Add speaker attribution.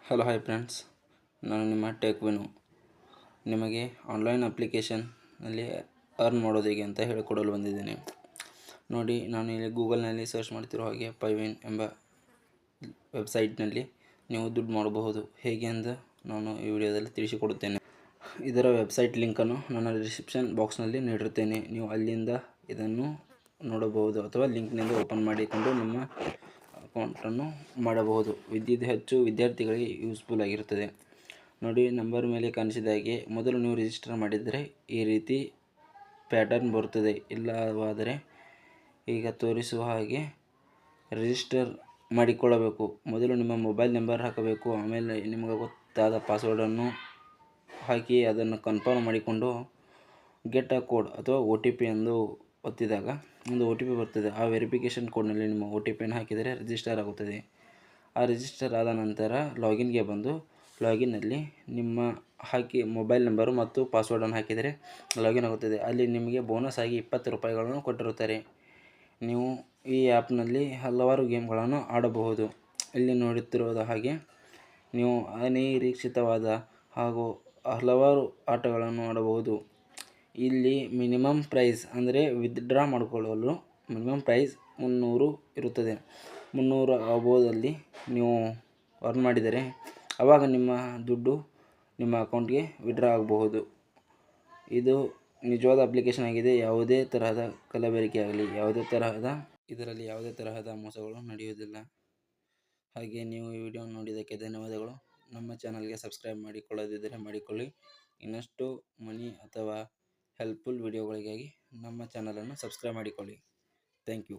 Speaker 1: Hello hi friends, ನಾನು ನಿಮ್ಮ tech Vinu. ನಿಮಗೆ ಆನ್ಲೈನ್ ಅಪ್ಲಿಕೇಶನ್ನಲ್ಲಿ ಅರ್ನ್ ಮಾಡೋದು ಹೇಗೆ ಅಂತ ಹೇಳಿಕೊಡಲು ಬಂದಿದ್ದೇನೆ. ನೋಡಿ, ನಾನು ಇಲ್ಲಿ ಗೂಗಲ್ನಲ್ಲಿ ಸರ್ಚ್ ಮಾಡ್ತಿರೋ ಹಾಗೆ ಪೈವಿನ್ ಎಂಬ ವೆಬ್ಸೈಟ್ನಲ್ಲಿ ನೀವು ದುಡ್ಡು ಮಾಡಬಹುದು. ಹೇಗೆ ಅಂತ ನಾನು ಈ ವಿಡಿಯೋದಲ್ಲಿ ತಿಳಿಸಿಕೊಡುತ್ತೇನೆ. ಇದರ ವೆಬ್ಸೈಟ್ ಲಿಂಕನ್ನು ನನ್ನ ಡಿಸ್ಕ್ರಿಪ್ಷನ್ ಬಾಕ್ಸ್ನಲ್ಲಿ ನೀಡಿರುತ್ತೇನೆ. ನೀವು ಅಲ್ಲಿಂದ ಇದನ್ನು ನೋಡಬಹುದು ಅಥವಾ ಲಿಂಕ್ನಿಂದ ಓಪನ್ ಮಾಡಿಕೊಂಡು ನಿಮ್ಮ ಅಕೌಂಟನ್ನು ಮಾಡಬಹುದು. ಹೆಚ್ಚು ವಿದ್ಯಾರ್ಥಿಗಳಿಗೆ ಯೂಸ್ಫುಲ್ ಆಗಿರುತ್ತದೆ. ನೋಡಿ, ನಂಬರ್ ಮೇಲೆ ಕಾಣಿಸಿದ ಹಾಗೆ ಮೊದಲು ನೀವು ರಿಜಿಸ್ಟರ್ ಮಾಡಿದರೆ ಈ ರೀತಿ ಪ್ಯಾಟರ್ನ್ ಬರುತ್ತದೆ. ಇಲ್ಲವಾದರೆ ಈಗ ತೋರಿಸುವ ಹಾಗೆ ರಿಜಿಸ್ಟರ್ ಮಾಡಿಕೊಳ್ಳಬೇಕು. ಮೊದಲು ನಿಮ್ಮ ಮೊಬೈಲ್ ನಂಬರ್ ಹಾಕಬೇಕು. ಆಮೇಲೆ ನಿಮಗೆ ಗೊತ್ತಾದ ಪಾಸ್ವರ್ಡನ್ನು ಹಾಕಿ ಅದನ್ನು ಕನ್ಫರ್ಮ್ ಮಾಡಿಕೊಂಡು ಗೆಟ್ ಅ ಕೋಡ್ ಅಥವಾ OTP ಎಂದು ಒತ್ತಿದಾಗ ಒಂದು OTP ಬರ್ತದೆ. ಆ ವೆರಿಫಿಕೇಷನ್ ಕೋಡ್ನಲ್ಲಿ ನಿಮ್ಮ OTPಯನ್ನು ಹಾಕಿದರೆ ರಿಜಿಸ್ಟರ್ ಆಗುತ್ತದೆ. ಆ ರಿಜಿಸ್ಟರ್ ಆದ ನಂತರ ಲಾಗಿನ್ಗೆ ಬಂದು ಲಾಗಿನ್ನಲ್ಲಿ ನಿಮ್ಮ ಹಾಕಿ ಮೊಬೈಲ್ ನಂಬರು ಮತ್ತು ಪಾಸ್ವರ್ಡನ್ನು ಹಾಕಿದರೆ ಲಾಗಿನ್ ಆಗುತ್ತದೆ. ಅಲ್ಲಿ ನಿಮಗೆ ಬೋನಸ್ ಆಗಿ 20 ರೂಪಾಯಿಗಳನ್ನು ಕೊಟ್ಟಿರುತ್ತಾರೆ. ನೀವು ಈ ಆ್ಯಪ್ನಲ್ಲಿ ಹಲವಾರು ಗೇಮ್ಗಳನ್ನು ಆಡಬಹುದು. ಇಲ್ಲಿ ನೋಡುತ್ತಿರುವ ಹಾಗೆ ನೀವು ಅನಿರೀಕ್ಷಿತವಾದ ಹಾಗೂ ಹಲವಾರು ಆಟಗಳನ್ನು ಆಡಬಹುದು. ಇಲ್ಲಿ ಮಿನಿಮಮ್ ಪ್ರೈಸ್ ಅಂದರೆ ವಿತ್ಡ್ರಾ ಮಾಡಿಕೊಳ್ಳಲು ಮಿನಿಮಮ್ ಪ್ರೈಸ್ 300 ಇರುತ್ತದೆ. 300 ಅಬೋದಲ್ಲಿ ನೀವು ಅರ್ನ್ ಮಾಡಿದರೆ ಆವಾಗ ನಿಮ್ಮ ದುಡ್ಡು ನಿಮ್ಮ ಅಕೌಂಟ್ಗೆ ವಿಡ್ರಾ ಆಗಬಹುದು. ಇದು ನಿಜವಾದ ಅಪ್ಲಿಕೇಶನ್ ಆಗಿದೆ. ಯಾವುದೇ ತರಹದ ಕಲಬೆರಕೆ ಆಗಲಿ, ಇದರಲ್ಲಿ ಯಾವುದೇ ತರಹದ ಮೋಸಗಳು ನಡೆಯುವುದಿಲ್ಲ. ಹಾಗೆ ನೀವು ಈ ವಿಡಿಯೋ ನೋಡಿದ್ದಕ್ಕೆ ಧನ್ಯವಾದಗಳು. ನಮ್ಮ ಚಾನಲ್ಗೆ ಸಬ್ಸ್ಕ್ರೈಬ್ ಮಾಡಿಕೊಳ್ಳದಿದ್ದರೆ ಮಾಡಿಕೊಳ್ಳಿ. ಇನ್ನಷ್ಟು ಮನಿ ಅಥವಾ ಹೆಲ್ಪ್ಫುಲ್ ವಿಡಿಯೋಗಳಿಗಾಗಿ ನಮ್ಮ ಚಾನಲನ್ನು ಸಬ್ಸ್ಕ್ರೈಬ್ ಮಾಡಿಕೊಳ್ಳಿ. Thank you.